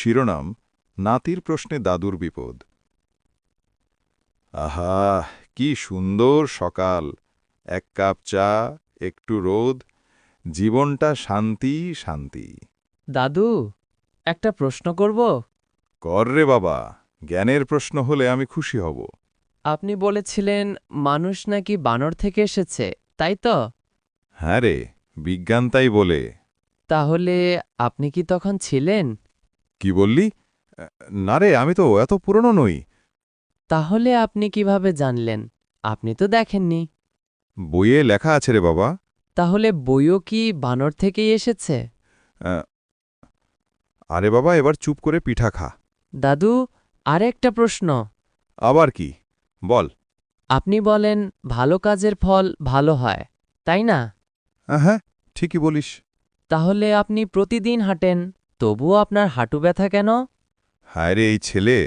শিরোনাম নাতির প্রশ্নে দাদুর বিপদ। আহা, কি সুন্দর সকাল! এক কাপ চা, একটু রোদ, জীবনটা শান্তি শান্তি। দাদু, একটা প্রশ্ন করব? কর রে বাবা, জ্ঞানের প্রশ্ন হলে আমি খুশি হব। আপনি বলেছিলেন মানুষ নাকি বানর থেকে এসেছে, তাই তো? হ্যাঁ রে, বিজ্ঞান তাই বলে। তাহলে আপনি কি তখন ছিলেন? কি বললি? না রে, আমি তো এত পুরনো নই। তাহলে আপনি কিভাবে জানলেন? আপনি তো দেখেননি। বইয়ে লেখা আছে রে বাবা। তাহলে বইও কি বানর থেকেই এসেছে? আহ, আরে বাবা, এবার চুপ করে পিঠা খা। দাদু, আরেকটা প্রশ্ন। আবার কি? বল। আপনি বলেন ভালো কাজের ফল ভালো হয়, তাই না? হ্যাঁ, ঠিকই বলিস। তাহলে আপনি প্রতিদিন হাঁটেন, তবুও আপনার হাঁটু ব্যথা কেন? হায় রে এই ছেলে,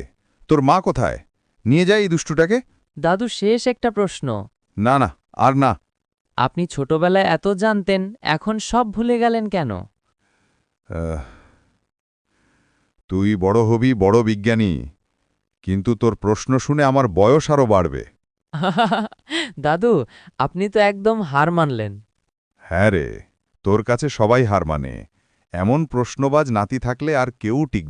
তোর মা কোথায়? নিয়ে যাই এই দুষ্টুটাকে। দাদু, শেষ একটা প্রশ্ন। না না, আর না। আপনি ছোটবেলায় এত জানতেন, এখন সব ভুলে গেলেন কেন? আহ, তুই বড় হবি বড় বিজ্ঞানী, কিন্তু তোর প্রশ্ন শুনে আমার বয়স আরও বাড়বে। দাদু, আপনি তো একদম হার মানলেন। হ্যাঁ রে, তোর কাছে সবাই হার মানে। এমন প্রশ্নবাজ নাতি থাকলে আর কেউ টিকবে